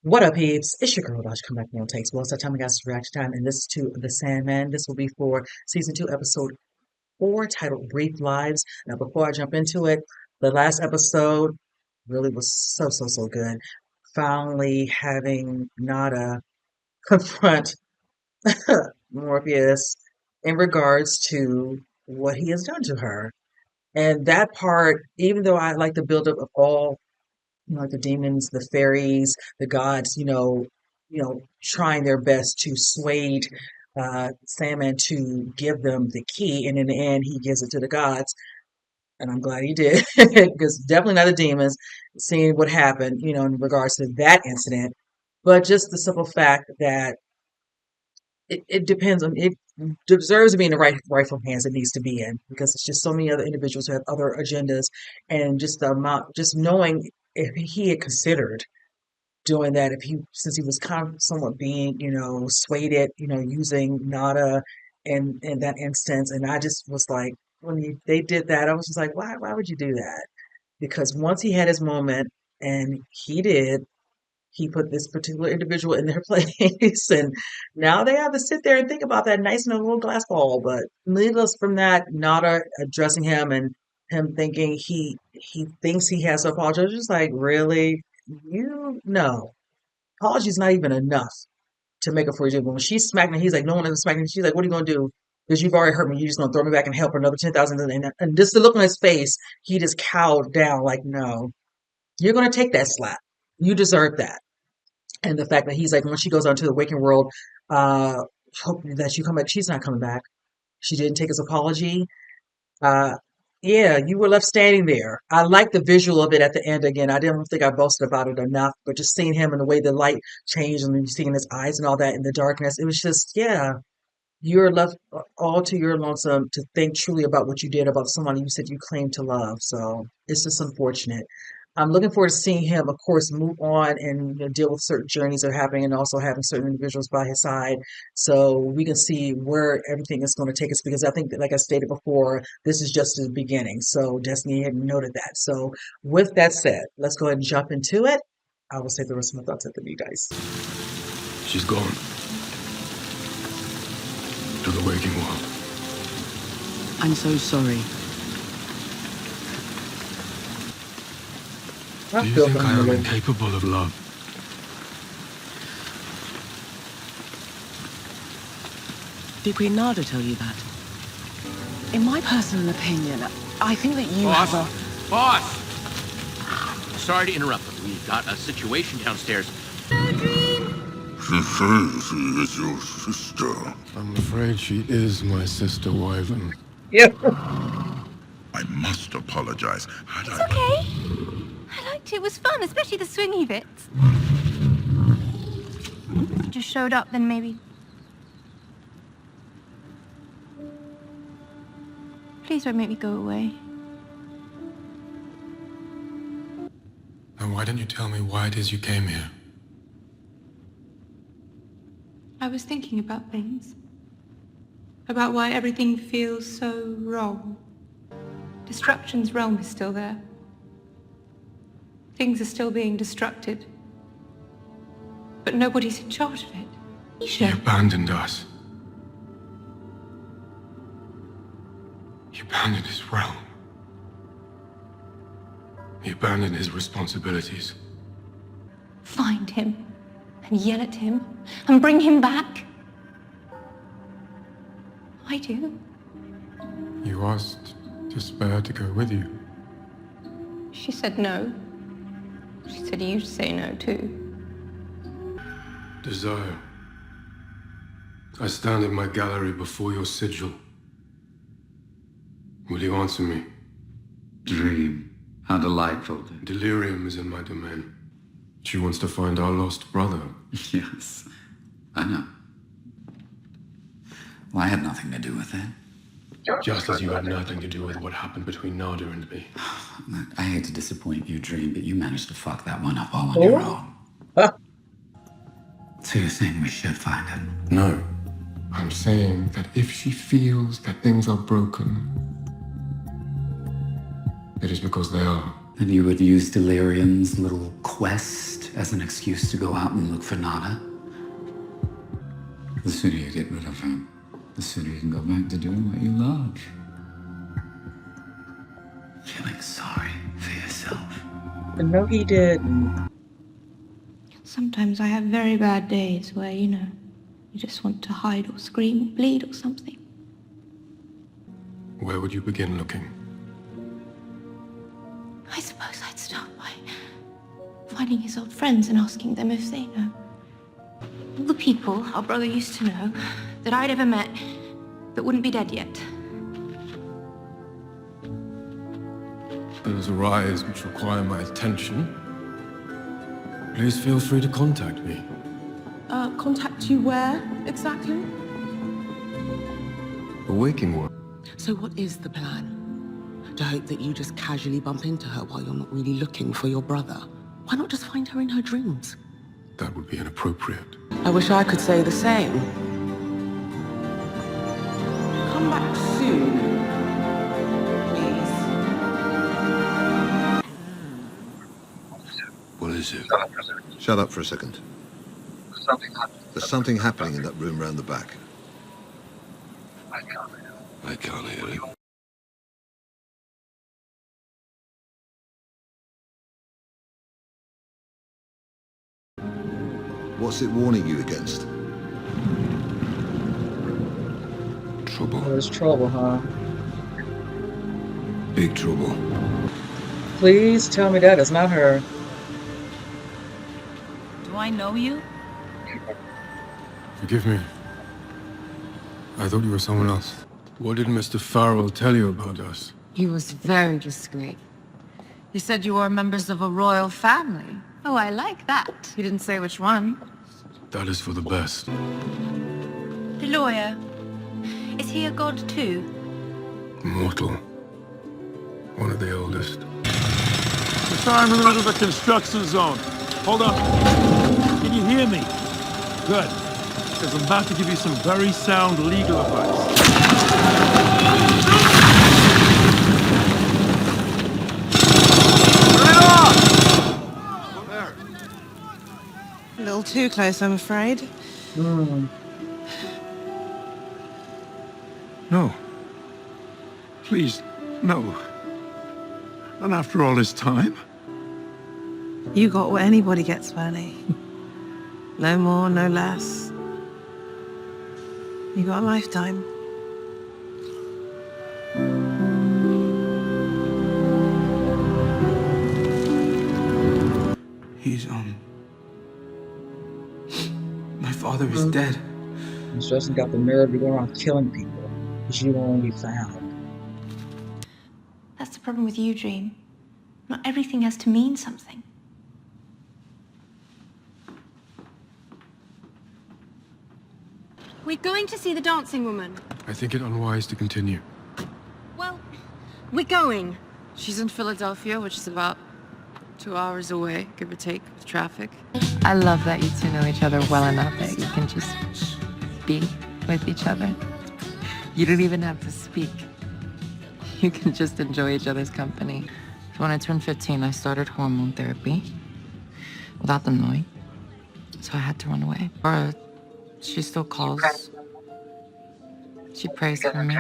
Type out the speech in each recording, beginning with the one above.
What up, peeps? It's your girl, Dodge. Come back on takes. Well, it's that time we got reaction time, and this is to the Sandman. This will be for season 2, episode 4, titled Brief Lives. Now, before I jump into it, the last episode really was so good. Finally having Nada confront Morpheus in regards to what he has done to her. And that part, even though I like the buildup of all like the demons, the fairies, the gods, trying their best to sway Sandman to give them the key, and in the end, he gives it to the gods, and I'm glad he did because definitely not the demons. Seeing what happened, in regards to that incident, but just the simple fact that it depends on it deserves to be in the rightful hands it needs to be in because it's just so many other individuals who have other agendas and just the amount just knowing if he had considered doing that if he since he was kind of somewhat being swayed it using Nada in that instance, and I just was like when they did that I was just like why would you do that, because once he had his moment, and he put this particular individual in their place, and now they have to sit there and think about that nice in a little glass ball. But needless from that, Nada addressing him and him thinking he thinks he has to apologize. Just like, really, no apology is not even enough to make up for you. When she's smacking him, he's like, no one ever smacked him. She's like, what are you gonna do? Because you've already hurt me. You're just gonna throw me back and help for another 10,000. And just the look on his face, he just cowed down. Like, no, you're gonna take that slap. You deserve that. And the fact that he's like, when she goes out to the waking world, uh, hope that you come back. She's not coming back. She didn't take his apology. Uh, yeah, you were left standing there. I like the visual of it at the end again. I didn't think I boasted about it enough, but just seeing him and the way the light changed and you seeing his eyes and all that in the darkness, it was just, yeah, you're left all to your lonesome to think truly about what you did about someone you said you claimed to love. So it's just unfortunate. I'm looking forward to seeing him, of course, move on and deal with certain journeys that are happening and also having certain individuals by his side so we can see where everything is going to take us, because I think that, like I stated before, this is just the beginning. So Destiny had noted that. So with that said, let's go ahead and jump into it. I will say the rest of my thoughts after you guys. She's gone. To the waking world. I'm so sorry. Do you think I am incapable of love? Did Queen Nada tell you that? In my personal opinion, I think that you have a... Boss! Sorry to interrupt, but we've got a situation downstairs. She says she is your sister. I'm afraid she is my sister, Wyvern. Yep. I must apologize. It's okay. I liked it. It was fun, especially the swingy bits. If you just showed up, then maybe. Please don't make me go away. And why didn't you tell me why it is you came here? I was thinking about things. About why everything feels so wrong. Destruction's realm is still there. Things are still being destructed. But nobody's in charge of it. He abandoned us. He abandoned his realm. He abandoned his responsibilities. Find him, and yell at him, and bring him back. I do. You asked Despair to go with you. She said no. She said you'd say no too. Desire. I stand in my gallery before your sigil. Will you answer me? Dream. How delightful. Delirium is in my domain. She wants to find our lost brother. Yes, I know. Well, I had nothing to do with it. Just as you had nothing to do with what happened between Nada and me. I hate to disappoint you, Dream, but you managed to fuck that one up all on your own. So you're saying we should find him? No. I'm saying that if she feels that things are broken, it is because they are. And you would use Delirium's little quest as an excuse to go out and look for Nada. The sooner you get rid of him, the sooner you can go back to doing what you love. Feeling sorry for yourself. But no, he didn't. Sometimes I have very bad days where, you just want to hide or scream or bleed or something. Where would you begin looking? I suppose I'd start by finding his old friends and asking them if they know. All the people our brother used to know that I'd ever met that wouldn't be dead yet. Those arise which require my attention. Please feel free to contact me. Contact you where, exactly? The waking world. So what is the plan? To hope that you just casually bump into her while you're not really looking for your brother? Why not just find her in her dreams? That would be inappropriate. I wish I could say the same. Come back soon, please. What is it? Shut up for a second. There's something happening in that room round the back. I can't hear it. What's it warning you against? Trouble. There's trouble, huh? Big trouble. Please tell me that is not her. Do I know you? Forgive me. I thought you were someone else. What did Mr. Farrell tell you about us? He was very discreet. He said you were members of a royal family. Oh, I like that. He didn't say which one. That is for the best. The lawyer. Is he a god too? Mortal. One of the oldest. Sir, I'm in the middle of a construction zone. Hold on. Can you hear me? Good. Because I'm about to give you some very sound legal advice. Turn it off! There. A little too close, I'm afraid. No. Please, no. Not after all this time. You got what anybody gets, Bernie. No more, no less. You got a lifetime. He's, my father is dead. You just got the nerve to go around killing people because you won't be found. That's the problem with you, Dream. Not everything has to mean something. We're going to see the dancing woman. I think it unwise to continue. Well, we're going. She's in Philadelphia, which is about 2 hours away, give or take, with traffic. I love that you two know each other well enough that you can just be with each other. You don't even have to speak. You can just enjoy each other's company. When I turned 15, I started hormone therapy without them knowing. So I had to run away. Or she still calls. She prays for me.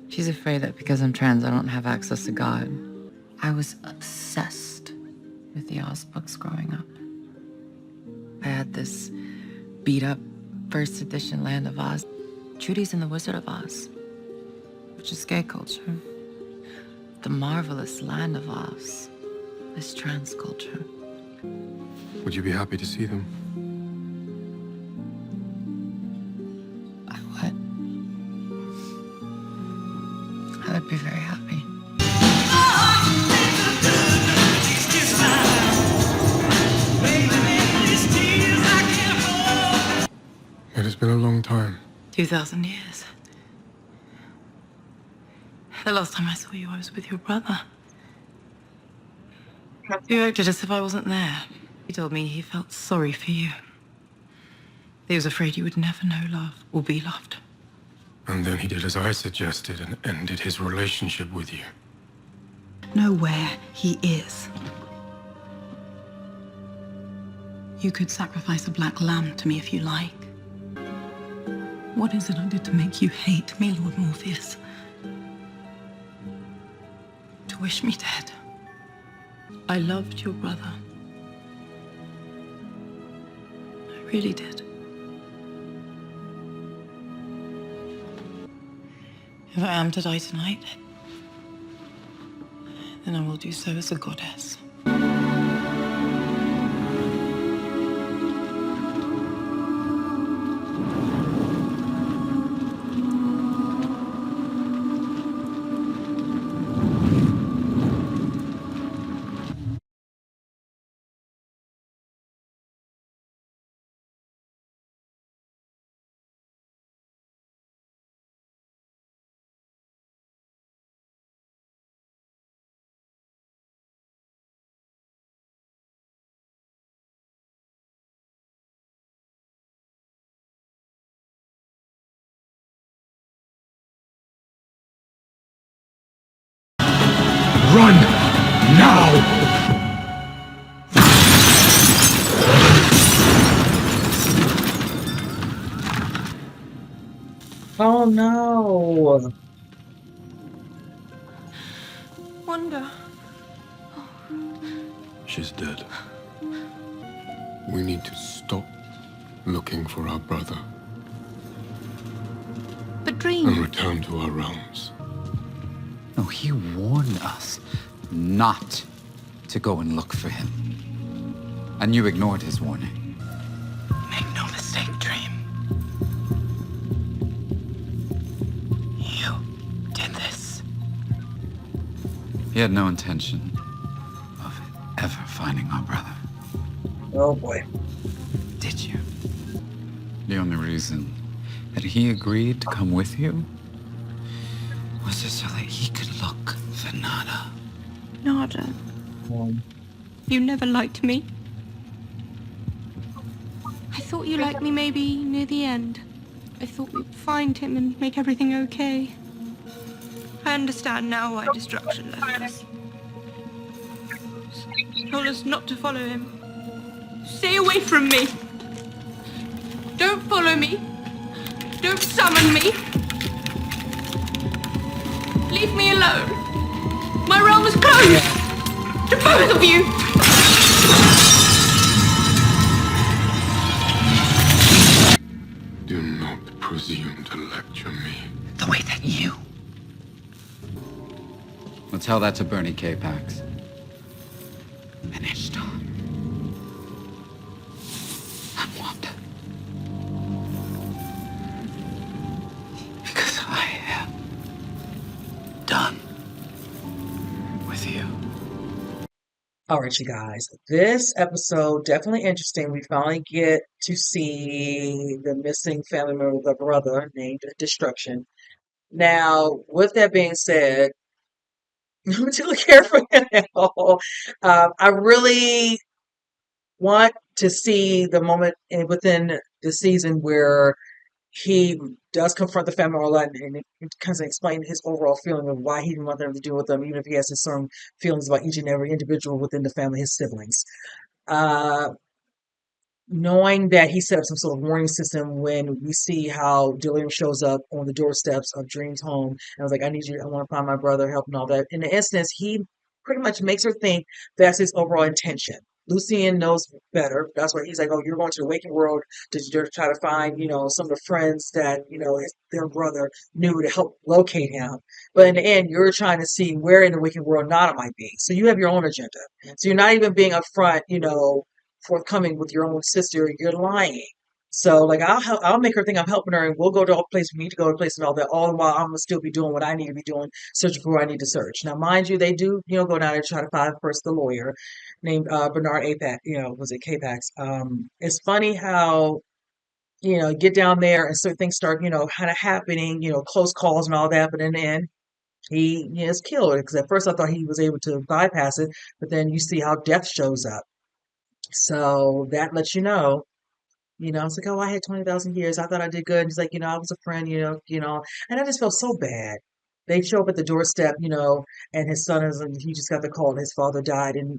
She's afraid that because I'm trans, I don't have access to God. I was obsessed with the Oz books growing up. I had this beat-up first edition Land of Oz. Trudy's in the Wizard of Oz, which is gay culture. The marvelous Land of Oz is trans culture. Would you be happy to see them? I would. I would be very happy. It has been a long time. 2,000 years. The last time I saw you, I was with your brother. You acted as if I wasn't there. He told me he felt sorry for you. He was afraid you would never know love or be loved. And then he did as I suggested and ended his relationship with you. Know where he is. You could sacrifice a black lamb to me if you like. What is it I did to make you hate me, Lord Morpheus? To wish me dead? I loved your brother. I really did. If I am to die tonight, then I will do so as a goddess. Run! Now! Oh no. Wanda. She's dead. We need to stop looking for our brother The and dream. return to our realms. No, he warned us not to go and look for him. And you ignored his warning. Make no mistake, Dream. You did this. He had no intention of ever finding our brother. Oh boy. Did you? The only reason that he agreed to come with you was just so that he could look for Nada. Nada. You never liked me. I thought you liked me maybe near the end. I thought we'd find him and make everything okay. I understand now why destruction left us. Told us not to follow him. Stay away from me. Don't follow me. Don't summon me. Leave me alone. My realm is closed to both of you. Do not presume to lecture me. The way that you. We'll tell that to Bernie K-Pax. Finished. I'm Wanda. Because I am done with you. All right, you guys. This episode definitely interesting. We finally get to see the missing family member of the brother named Destruction. Now, with that being said, I'm particularly care for him now. I really want to see the moment within the season where he does confront the family a lot and it kind of explain his overall feeling of why he didn't want them to deal with them, even if he has his certain feelings about each and every individual within the family, his siblings. Uh, Knowing that he set up some sort of warning system when we see how Delirium shows up on the doorsteps of Dream's home. And I was like, I need you, I want to find my brother, help and all that. In the instance, he pretty much makes her think that's his overall intention. Lucien knows better. That's why he's like, oh, you're going to the waking world to try to find, some of the friends that, their brother knew to help locate him. But in the end, you're trying to see where in the waking world Nada might be. So you have your own agenda. So you're not even being upfront, forthcoming with your own sister, you're lying. So like I'll make her think I'm helping her, and we'll go to a place we need to go to a place and all that. All the while I'm gonna still be doing what I need to be doing, searching for who I need to search. Now, mind you, they do go down there and try to find first the lawyer named Bernard Apac. Was it K-Pax? It's funny how get down there and certain things start kind of happening, close calls and all that, but in the end. He is killed because at first I thought he was able to bypass it, but then you see how death shows up. So that lets you know, it's like, oh, I had 20,000 years. I thought I did good. And he's like, I was a friend, and I just felt so bad. They show up at the doorstep, and his son he just got the call and his father died. And,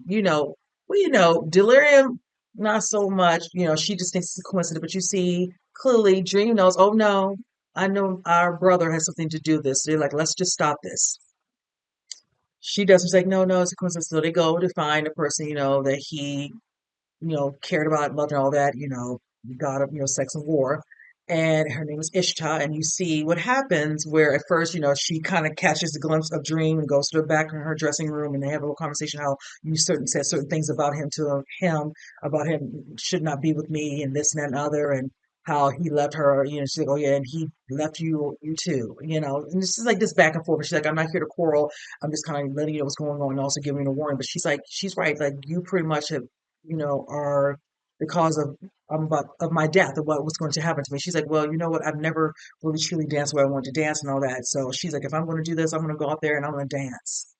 Delirium not so much, she just thinks it's a coincidence, but you see clearly Dream knows, oh no, I know our brother has something to do with this. So they're like, let's just stop this. She doesn't. She's like, no, no, it's a coincidence. So they go to find a person, that he cared about, loved and all that, god of, sex and war. And her name is Ishta. And you see what happens where at first, she kind of catches a glimpse of Dream and goes to the back in her dressing room and they have a little conversation how you said certain things about him to him, about him should not be with me and this and that and other and how he left her, she's like, oh yeah, and he left you too, and it's just like this back and forth. She's like, I'm not here to quarrel. I'm just kind of letting you know what's going on and also giving you a warning. But she's like, she's right. Like you pretty much have are the cause of my death, of what was going to happen to me. She's like, well, you know what? I've never really truly danced where I want to dance and all that. So she's like, if I'm going to do this, I'm going to go out there and I'm going to dance,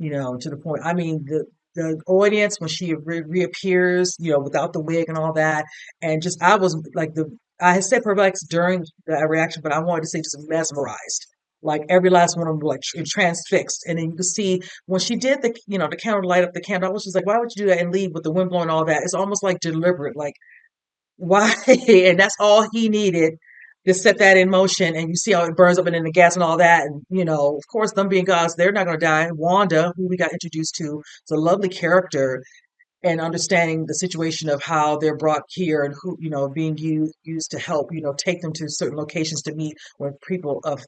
to the point. I mean, the audience when she reappears, without the wig and all that, and just I was like I had said perplexed during the reaction, but I wanted to say just mesmerized. Like every last one of them, like transfixed, and then you can see when she did the candle light up the candle. I was just like, why would you do that and leave with the wind blowing and all that? It's almost like deliberate, like why? And that's all he needed to set that in motion. And you see how it burns up and then the gas and all that. And, of course, them being gods, they're not going to die. Wanda, who we got introduced to, is a lovely character and understanding the situation of how they're brought here and who, being used to help, take them to certain locations to meet with people of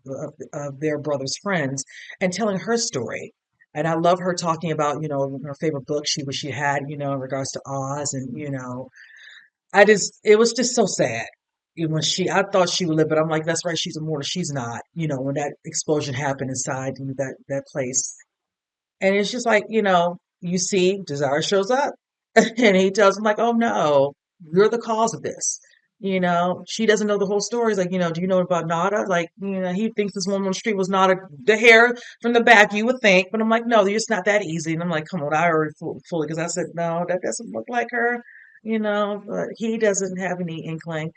their brother's friends and telling her story. And I love her talking about, her favorite book she had, in regards to Oz and, it was just so sad. When I thought she would live, but I'm like, that's right, she's immortal. She's not, when that explosion happened inside that place. And it's just like, you see Desire shows up and he tells him like, oh no, you're the cause of this. She doesn't know the whole story. It's like, do you know about Nada? Like, he thinks this woman on the street was Nada. The hair from the back, you would think, but I'm like, no, it's not that easy. And I'm like, come on, I already fully, because I said, no, that doesn't look like her, but he doesn't have any inkling.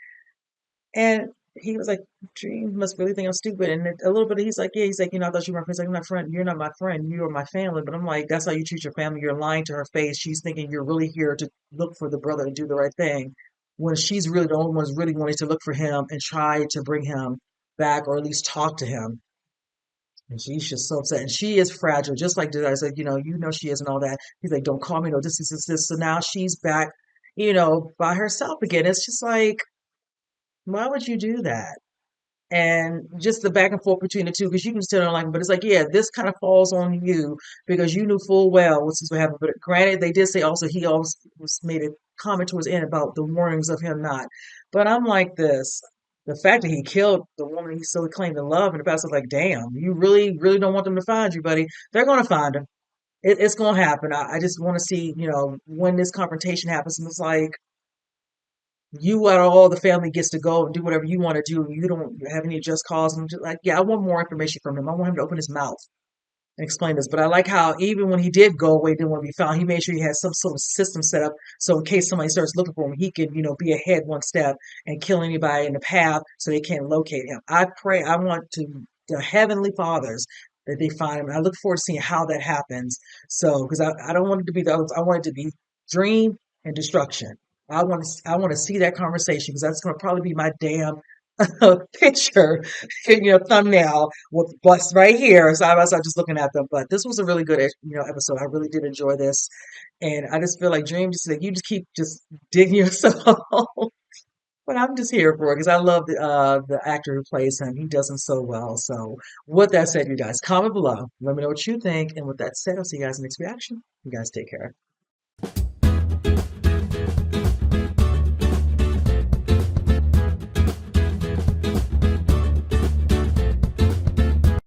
And he was like, Dream must really think I'm stupid. And a little bit, he's like, yeah, he's like, I thought you were my friend. He's like, I'm not friend. You're not my friend. You are my family. But I'm like, that's how you treat your family. You're lying to her face. She's thinking you're really here to look for the brother and do the right thing. When she's really the only one who's really wanting to look for him and try to bring him back or at least talk to him. And she's just so upset. And she is fragile, just like I said, she is and all that. He's like, don't call me, no, this. So now she's back, by herself again. It's just like, why would you do that? And just the back and forth between the two, because you can still don't like him, but it's like, yeah, this kind of falls on you because you knew full well what's going to happen. But granted, they did say also he always made a comment towards the end about the warnings of him not. But I'm like this. The fact that he killed the woman he so claimed to love in the past, I was like, damn, you really, really don't want them to find you, buddy. They're going to find him. It's going to happen. I just want to see, when this confrontation happens. And it's like, you out of all the family gets to go and do whatever you want to do. You don't have any just cause. And I'm just like, yeah, I want more information from him. I want him to open his mouth and explain this. But I like how even when he did go away, didn't want to be found, he made sure he had some sort of system set up so in case somebody starts looking for him, he can, be ahead one step and kill anybody in the path so they can't locate him. I pray, I want to the heavenly fathers that they find him. I look forward to seeing how that happens. So, because I don't want it to be those, I want it to be dream and destruction. I want to see that conversation because that's going to probably be my damn picture, thumbnail with bust right here. So I was just looking at them. But this was a really good, episode. I really did enjoy this, and I just feel like Dream just like you just keep just digging yourself. But I'm just here for it because I love the actor who plays him. He does him so well. So with that said, you guys comment below. Let me know what you think. And with that said, I'll see you guys in the next reaction. You guys take care.